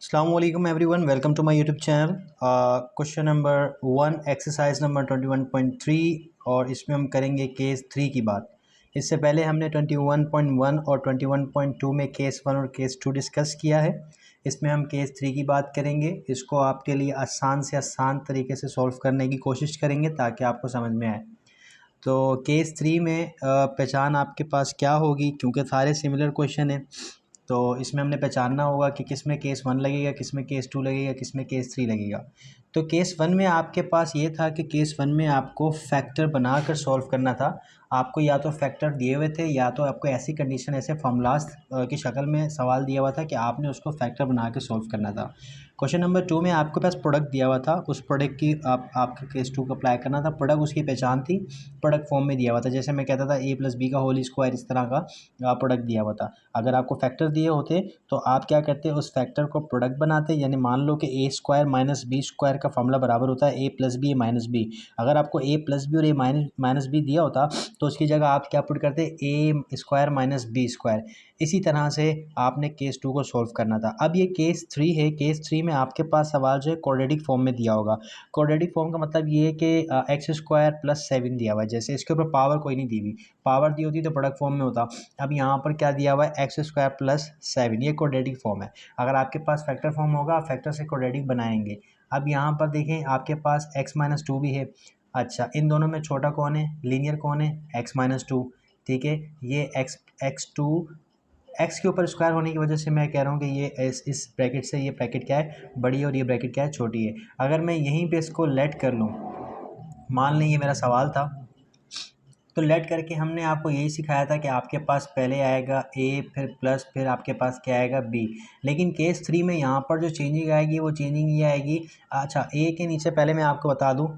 अस्सलाम वालेकुम everyone, welcome to my YouTube channel. Question number 1 exercise number 21.3 और इसमें हम करेंगे केस 3 की बात। इससे पहले हमने 21.1 और 21.2 में केस 1 और केस 2 डिस्कस किया है। इसमें हम केस 3 की बात करेंगे। इसको आपके लिए आसान से आसान तरीके से सॉल्व करने की कोशिश करेंगे ताकि आपको समझ में आए। तो केस 3 में पहचान आपके पास क्या होगी, क्योंकि सारे सिमिलर क्वेश्चन हैं। तो इसमें हमने पहचानना होगा कि किस में केस 1 लगेगा, किस में केस 2 लगेगा, किस में केस 3 लगेगा। तो केस 1 में आपके पास ये था कि केस 1 में आपको फैक्टर बनाकर सॉल्व करना था। आपको या तो फैक्टर दिए हुए थे या तो आपको ऐसी कंडीशन, ऐसे फॉर्मूलाज की शक्ल में सवाल दिया हुआ था कि आपने उसको फैक्टर बना के सॉल्व करना था। क्वेश्चन नंबर 2 में आपके पास प्रोडक्ट दिया हुआ था, उस प्रोडक्ट की आपका केस 2 को अप्लाई करना था। प्रोडक्ट उसकी पहचान थी, प्रोडक्ट फॉर्म में दिया हुआ था। जैसे मैं कहता था a + b का होल स्क्वायर, इस तरह का प्रोडक्ट दिया हुआ था। अगर आपको फैक्टर दिए होते तो आप क्या करते, उस फैक्टर को प्रोडक्ट बनाते। यानी मान लो कि a square minus B square का फॉर्मूला बराबर होता है a + b माइनस बी। अगर आपको a + b और a माइनस बी दिया होता तो उसकी जगह आप क्या पुट करते, a square minus B square. इसी तरह से आपने केस 2 को सॉल्व करना था। अब ये केस 3 है। केस 3 में आपके पास सवाल जो है क्वाड्रेटिक फॉर्म में दिया होगा। क्वाड्रेटिक फॉर्म का मतलब ये है कि एक्स स्क्वायर प्लस 7 दिया हुआ है। जैसे इसके ऊपर पावर कोई नहीं दी हुई, पावर दी होती तो प्रोडक्ट फॉर्म में होता। अब यहाँ पर क्या दिया हुआ है, एक्स स्क्वायर प्लस 7, ये क्वाड्रेटिक फॉर्म है। अगर आपके पास फैक्टर फॉर्म होगा, आप फैक्टर से क्वाड्रेटिक बनाएंगे। अब यहाँ पर देखें, आपके पास x-2 भी है। अच्छा, इन दोनों में छोटा कौन है, लीनियर कौन है, x-2। ठीक है, ये x2 एक्स के ऊपर स्क्वायर होने की वजह से मैं कह रहा हूँ कि ये इस ब्रैकेट से ये ब्रैकेट क्या है, बड़ी है, और ये ब्रैकेट क्या है, छोटी है। अगर मैं यहीं पे इसको लेट कर लूँ, मान लें ये मेरा सवाल था, तो लेट करके हमने आपको यही सिखाया था कि आपके पास पहले आएगा a, फिर प्लस, फिर आपके पास क्या आएगा b। लेकिन केस 3 में यहाँ पर जो चेंजिंग आएगी वो चेंजिंग ये आएगी। अच्छा, a के नीचे पहले मैं आपको बता दूँ,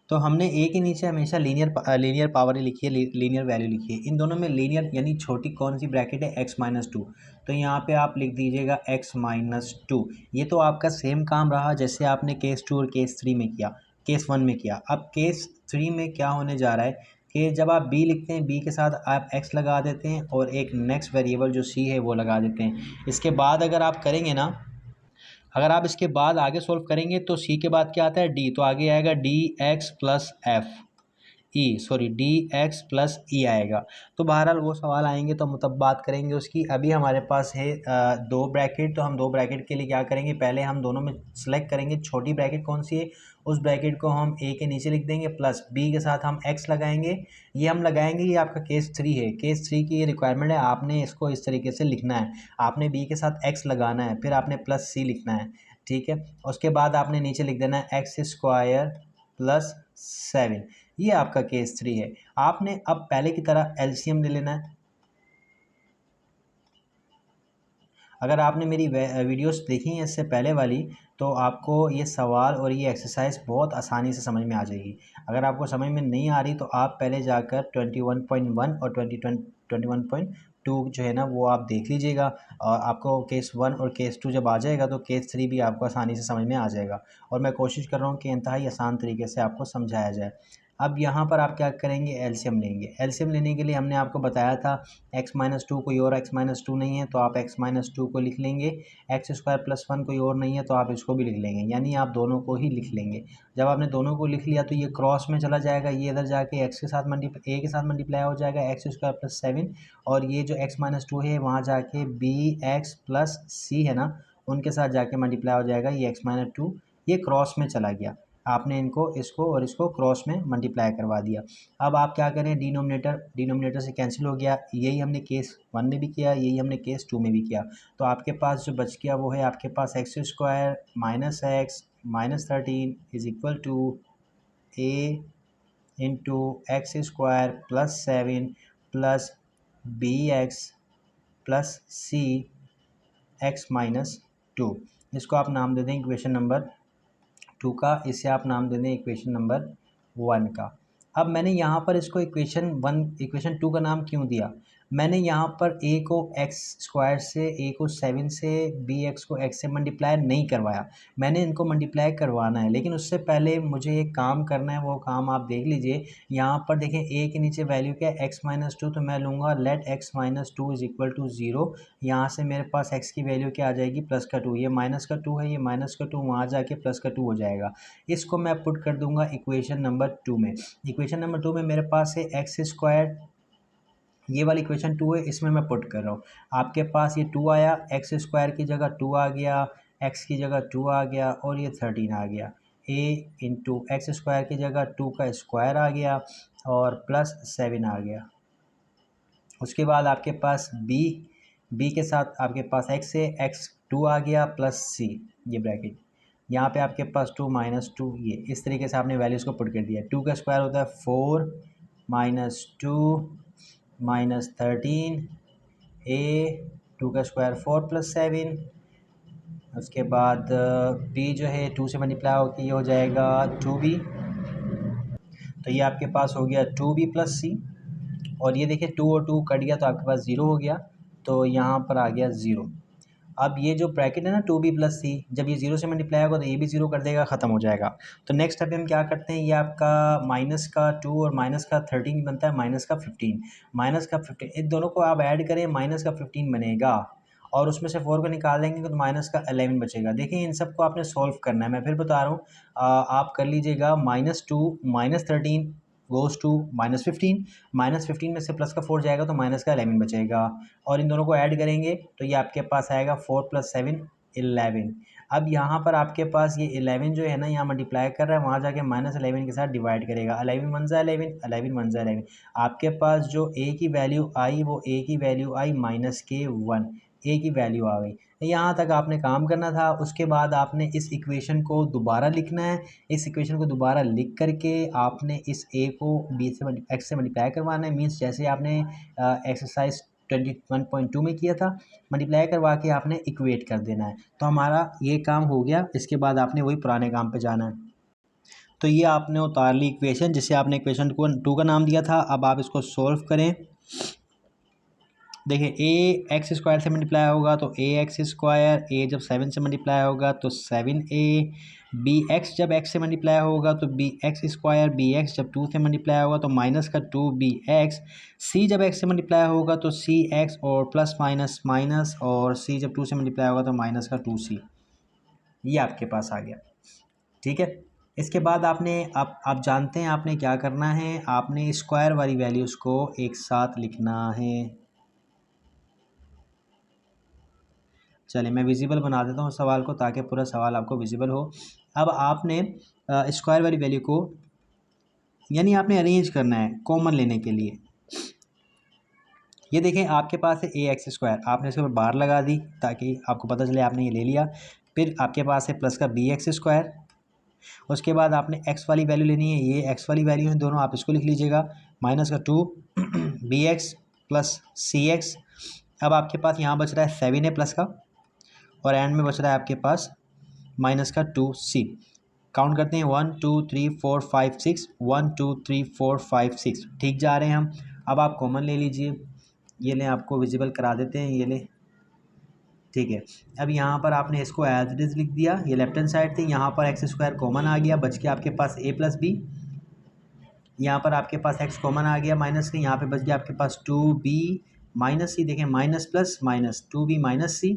तो हमने a के नीचे हमेशा लीनियर पावर ही लिखी है, लीनियर वैल्यू लिखी है। इन दोनों में लीनियर यानी छोटी कौन सी ब्रैकेट है, x-2। तो यहाँ पे आप लिख दीजिएगा x-2। ये तो आपका सेम काम रहा जैसे आपने केस 2 और केस 3 में किया, केस 1 में किया। अब केस 3 में क्या होने जा रहा है कि जब आप b लिखते हैं, b के साथ आप x लगा देते हैं और एक नेक्स्ट वेरिएबल जो c है वो लगा देते हैं। इसके बाद अगर आप करेंगे ना, अगर आप इसके बाद आगे सोल्व करेंगे तो c के बाद क्या आता है, d, तो आगे आएगा dx plus F D X plus E आएगा। तो बहरहाल वो सवाल आएंगे तो हम तब बात करेंगे उसकी। अभी हमारे पास है दो ब्रैकेट, तो हम दो ब्रैकेट के लिए क्या करेंगे, पहले हम दोनों में सेलेक्ट करेंगे छोटी ब्रैकेट कौन सी है, उस ब्रैकेट को हम a के नीचे लिख देंगे, प्लस b के साथ हम x लगाएंगे। ये हम लगाएंगे, ये आपका केस 3 है। केस 3 की ये रिक्वायरमेंट है, आपने इसको इस तरीके से लिखना है। आपने b के साथ x लगाना है, फिर आपने प्लस c लिखना है। ठीक है, उसके बाद आपने नीचे लिख देना है एक्स स्क्वायर प्लस 7। ये आपका केस 3 है। आपने अब पहले की तरह एलसीएम ले लेना है। अगर आपने मेरी वीडियोस देखी हैं इससे पहले वाली, तो आपको ये सवाल और ये एक्सरसाइज बहुत आसानी से समझ में आ जाएगी। अगर आपको समझ में नहीं आ रही तो आप पहले जाकर 21.1 और 21.2 जो है ना वो आप देख लीजिएगा, और आपको केस 1 और केस 2 जब आ जाएगा तो केस 3 भी आपको आसानी से समझ में आ जाएगा। और मैं कोशिश कर रहा हूँ कि इंतहाई आसान तरीके से आपको समझाया जाए। अब यहाँ पर आप क्या करेंगे, एलसीएम लेंगे। एलसीएम लेने के लिए हमने आपको बताया था x-2 कोई और x-2 नहीं है तो आप x-2 को लिख लेंगे, एक्स स्क्वायर प्लस 1 कोई और नहीं है तो आप इसको भी लिख लेंगे, यानी आप दोनों को ही लिख लेंगे। जब आपने दोनों को लिख लिया तो ये क्रॉस में चला जाएगा, ये इधर जाके x के साथ a के साथ मल्टीप्लाई हो जाएगा, एक्स स्क्वायर प्लस 7, और ये जो x-2 है वहाँ जाके bx प्लस c है ना, उनके साथ जाके मल्टीप्लाई हो जाएगा, ये x-2 ये क्रॉस में चला गया। आपने इनको, इसको और इसको क्रॉस में मल्टीप्लाई करवा दिया। अब आप क्या करें, डिनोमिनेटर से कैंसिल हो गया। यही हमने केस 1 में भी किया, यही हमने केस 2 में भी किया। तो आपके पास जो बच गया वो है आपके पास X square minus X minus 13 is equal to a into X square plus 7 plus B X plus C x-2। इसको आप नाम दे दें इक्वेशन नंबर 2 का, इसे आप नाम दे दें इक्वेशन नंबर 1 का। अब मैंने यहाँ पर इसको इक्वेशन 2 का नाम क्यों दिया, मैंने यहाँ पर a को x स्क्वायर से, a को 7 से, bx को x से मल्टीप्लाई नहीं करवाया, मैंने इनको मल्टीप्लाई करवाना है। लेकिन उससे पहले मुझे एक काम करना है, वो काम आप देख लीजिए। यहाँ पर देखें a के नीचे वैल्यू क्या है, x-2, तो मैं लूँगा late x-2 is equal to 0। यहाँ से मेरे पास x की वैल्यू क्या आ जाएगी, प्लस का 2, ये माइनस का 2 है, ये माइनस का 2 वहाँ जाके प्लस का 2 हो जाएगा। इसको मैं पुट कर दूंगा इक्वेशन नंबर 2 में। इक्वेशन नंबर 2 में मेरे पास है एक्स स्क्वायर, ये वाली इक्वेशन 2 है, इसमें मैं पुट कर रहा हूँ। आपके पास ये 2 आया, एक्स स्क्वायर की जगह 2 आ गया, एक्स की जगह 2 आ गया और ये 13 आ गया। a इंटू एक्स स्क्वायर की जगह 2 का स्क्वायर आ गया और प्लस 7 आ गया। उसके बाद आपके पास b के साथ आपके पास x है, x 2 आ गया प्लस c, ये ब्रैकेट, यहाँ पे आपके पास 2 -2, ये इस तरीके से आपने वैल्यूज़ को पुट कर दिया। 2 का स्क्वायर होता है 4 -2 -13, a 2 का स्क्वायर 4 + 7। उसके बाद b जो है 2 से मल्टीप्लाई होकर ये हो जाएगा 2b, तो ये आपके पास हो गया 2b + c। और ये देखिए 2 और 2 कट गया तो आपके पास 0 हो गया, तो यहाँ पर आ गया 0। अब ये जो ब्रैकेट है ना 2b + c, जब ये 0 से मल्टीप्लाई होगा तो ये भी 0 कर देगा, ख़त्म हो जाएगा। तो नेक्स्ट स्टेप हम क्या करते हैं, ये आपका माइनस का 2 और माइनस का 13 बनता है माइनस का 15। माइनस का 15 इन दोनों को आप ऐड करें, माइनस का 15 बनेगा और उसमें से 4 को निकाल देंगे तो माइनस का 11 बचेगा। देखिए इन सब को आपने सॉल्व करना है, मैं फिर बता रहा हूँ। आप कर लीजिएगा -2 -13 गोज़ टू -15, -15 में से प्लस का 4 जाएगा तो माइनस का 11 बचेगा और इन दोनों को ऐड करेंगे तो ये आपके पास आएगा 4 + 7 11। अब यहाँ पर आपके पास ये 11 जो है ना, यहाँ मल्टीप्लाई कर रहा है, वहाँ जाके -11 के साथ डिवाइड करेगा। 11 × 11, 11 × 11, आपके पास जो a की वैल्यू आई वो a की वैल्यू आई -1, a की वैल्यू आ गई। यहाँ तक आपने काम करना था। उसके बाद आपने इस इक्वेशन को दोबारा लिखना है। इस इक्वेशन को दोबारा लिख करके आपने इस a को b से x से मल्टीप्लाई करवाना है। मीन्स जैसे आपने एक्सरसाइज 21.2 में किया था, मल्टीप्लाई करवा के आपने इक्वेट कर देना है। तो हमारा ये काम हो गया। इसके बाद आपने वही पुराने काम पे जाना है। तो ये आपने उतार ली इक्वेशन, जिसे आपने इक्वेशन 2 का नाम दिया था। अब आप इसको सॉल्व करें। देखिए a एक्स स्क्वायर से मल्टीप्लाई होगा तो a एक्स स्क्वायर, a जब 7 से मल्टीप्लाई होगा तो 7a, b x जब x से मल्टीप्लाई होगा तो b X square, b x जब 2 से मल्टीप्लाई होगा तो माइनस का 2bx, c जब x से मल्टीप्लाई होगा तो c x और प्लस माइनस माइनस, और c जब 2 से मल्टीप्लाई होगा तो माइनस का 2c। ये आपके पास आ गया। ठीक है, इसके बाद आपने आप जानते हैं आपने क्या करना है, आपने स्क्वायर वाली वैल्यूज़ को एक साथ लिखना है। चलिए मैं विजिबल बना देता हूँ सवाल को ताकि पूरा सवाल आपको विजिबल हो। अब आपने स्क्वायर वाली वैल्यू को यानी आपने अरेंज करना है कॉमन लेने के लिए। ये देखें आपके पास है ए एक्स स्क्वायर, आपने इसके ऊपर बार लगा दी ताकि आपको पता चले आपने ये ले लिया। फिर आपके पास है प्लस का बी एक्स स्क्वायर। उसके बाद आपने एक्स वाली वैल्यू लेनी है, ये एक्स वाली वैल्यू है दोनों, आप इसको लिख लीजिएगा माइनस का 2 बी एक्स प्लस सी एक्स। अब आपके पास यहाँ बच रहा है 7 है प्लस का, और एंड में बच रहा है आपके पास माइनस का 2c। काउंट करते हैं 1 2 3 4 5 6, 1 2 3 4 5 6, ठीक जा रहे हैं हम। अब आप कॉमन ले लीजिए, ये लें, आपको विजिबल करा देते हैं, ये लें। ठीक है, अब यहाँ पर आपने इसको एज इट इज़ लिख दिया, ये लेफ्ट हैंड साइड थी, यहाँ पर एक्स स्क्वायर कॉमन आ गया, बच के आपके पास a + b। यहाँ पर आपके पास x कॉमन आ गया माइनस के, यहाँ पे बच गया आपके पास 2b माइनस c। देखें minus plus minus 2b minus c,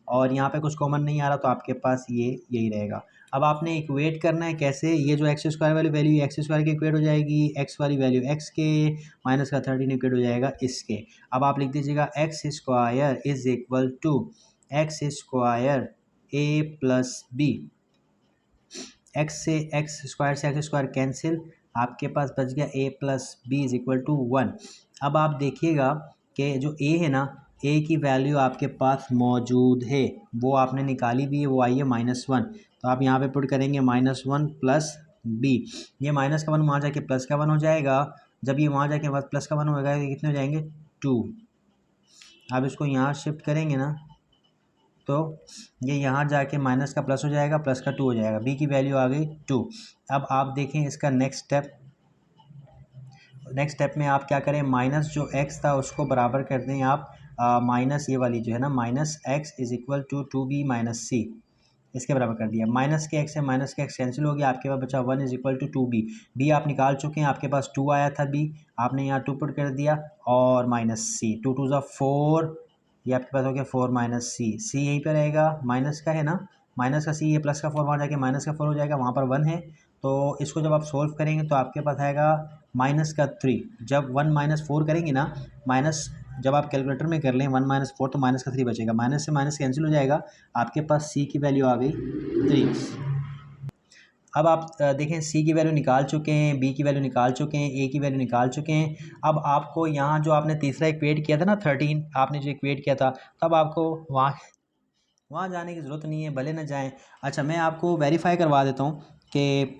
और यहाँ पे कुछ कॉमन नहीं आ रहा तो आपके पास ये यही रहेगा। अब आपने इक्वेट करना है कैसे, ये जो एक्स स्क्वायर वाली वैल्यू एक्स स्क्वायर की इक्वेट हो जाएगी, एक्स वाली वैल्यू एक्स के, माइनस का 13 इक्वेट हो जाएगा इसके। अब आप लिख दीजिएगा X square is equal to X square a + b। X square से एक्स स्क्वायर कैंसिल, आपके पास बच गया a + b is equal to 1। अब आप देखिएगा कि जो a है ना, a की वैल्यू आपके पास मौजूद है, वो आपने निकाली भी है, वो आई है -1। तो आप यहाँ पे पुट करेंगे -1 प्लस b, ये माइनस का 1 वहाँ जाके प्लस का 1 हो जाएगा। जब ये वहाँ जाके प्लस का 1 होगा ये कितने हो जाएंगे 2। आप इसको यहाँ शिफ्ट करेंगे ना तो ये यहाँ जाके माइनस का प्लस हो जाएगा, प्लस का 2 हो जाएगा, b की वैल्यू आ गई 2। अब आप देखें इसका नेक्स्ट स्टेप, नेक्स्ट स्टेप में आप क्या करें, माइनस जो x था उसको बराबर कर दें आप माइनस ये वाली जो है ना minus X is equal to 2b minus C, इसके बराबर कर दिया। माइनस के एक्स है माइनस के एक्स कैंसिल हो गया, आपके पास बचा 1 is equal to 2b। b आप निकाल चुके हैं, आपके पास 2 आया था b, आपने यहाँ 2 पुट कर दिया और माइनस सी, 2 2 4, ये आपके पास हो गया 4 माइनस सी यहीं पर रहेगा, माइनस का है ना, माइनस का सी, ये प्लस का 4 वहाँ जाके माइनस का 4 हो जाएगा, वहाँ पर 1 है। तो इसको जब आप सोल्व करेंगे तो आपके पास आएगा माइनस का 3। जब 1 माइनस 4 करेंगे ना, माइनस जब आप कैलकुलेटर में कर लें 1 माइनस 4 तो माइनस का 3 बचेगा, माइनस से माइनस कैंसिल हो जाएगा, आपके पास सी की वैल्यू आ गई 3। अब आप देखें सी की वैल्यू निकाल चुके हैं, बी की वैल्यू निकाल चुके हैं, ए की वैल्यू निकाल चुके हैं। अब आपको यहाँ जो आपने तीसरा इक्वेट किया था ना 13, आपने जो इक्वेट किया था, तब आपको वहाँ जाने की ज़रूरत नहीं है, भले ना जाएं। अच्छा मैं आपको वेरीफाई करवा देता हूँ कि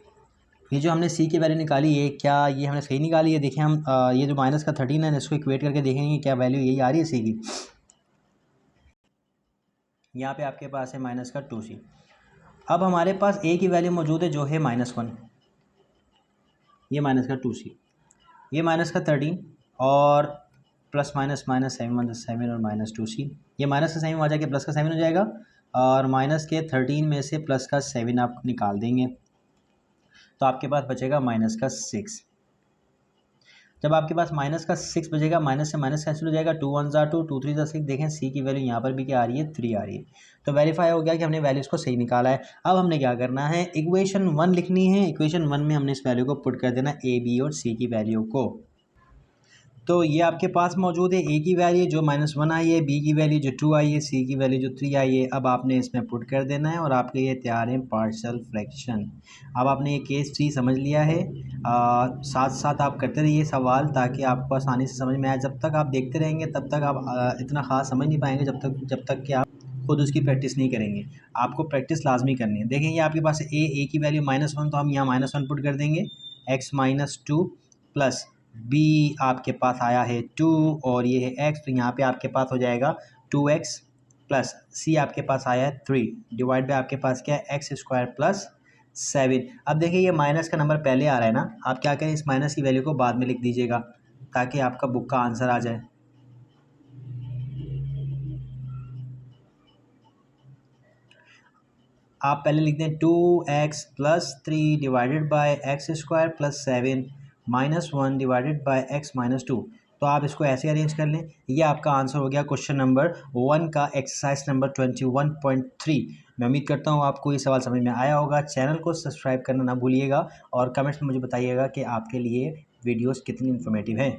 ये जो हमने सी की वैल्यू निकाली है क्या ये हमने सही निकाली है। देखें हम ये जो माइनस का 13 है इसको इक्वेट करके देखेंगे क्या वैल्यू यही आ रही है सी की। यहाँ पे आपके पास है माइनस का 2c। अब हमारे पास ए की वैल्यू मौजूद है जो है -1, ये माइनस का 2c, ये माइनस का 13 और प्लस माइनस माइनस 7 और -2c, ये माइनस का 7 आ जाके प्लस का 7 हो जाएगा और माइनस के 13 में से प्लस का 7 आप निकाल देंगे तो आपके पास बचेगा माइनस का 6। जब आपके पास माइनस का 6 बचेगा, माइनस से माइनस कैंसिल हो जाएगा, 2 1 ज़ा 2, 2 3 ज़ा 6। देखें सी की वैल्यू यहाँ पर भी क्या आ रही है 3 आ रही है। तो वेरीफाई हो गया कि हमने वैल्यूज़ को सही निकाला है। अब हमने क्या करना है, इक्वेशन 1 लिखनी है, इक्वेशन 1 में हमने इस वैल्यू को पुट कर देना ए बी और सी की वैल्यू को। तो ये आपके पास मौजूद है ए की वैल्यू जो -1 आई है, बी की वैल्यू जो 2 आई है, सी की वैल्यू जो 3 आई है। अब आपने इसमें पुट कर देना है और आपके ये तैयार है पार्शियल फ्रैक्शन। अब आपने ये केस 3 समझ लिया है, साथ साथ आप करते रहिए सवाल ताकि आपको आसानी से समझ में आए। जब तक आप देखते रहेंगे तब तक आप इतना ख़ास समझ नहीं पाएंगे जब तक कि आप खुद उसकी प्रैक्टिस नहीं करेंगे। आपको प्रैक्टिस लाजमी करनी है। देखें ये आपके पास ए की वैल्यू -1, तो हम यहाँ -1 पुट कर देंगे, x-2 प्लस बी आपके पास आया है 2 और ये है x, तो यहाँ पे आपके पास हो जाएगा 2x प्लस सी आपके पास आया है 3 डिवाइड बाय आपके पास क्या है x² प्लस 7। अब देखिए ये माइनस का नंबर पहले आ रहा है ना, आप क्या करें इस माइनस की वैल्यू को बाद में लिख दीजिएगा ताकि आपका बुक का आंसर आ जाए। आप पहले लिखते हैं 2x plus 3 divided by x² plus 7 -1 divided by x-2। तो आप इसको ऐसे अरेंज कर लें। ये आपका आंसर हो गया क्वेश्चन नंबर 1 का एक्सरसाइज नंबर 21.3। मैं उम्मीद करता हूँ आपको ये सवाल समझ में आया होगा। चैनल को सब्सक्राइब करना ना भूलिएगा और कमेंट्स में मुझे बताइएगा कि आपके लिए वीडियोस कितनी इन्फॉर्मेटिव हैं।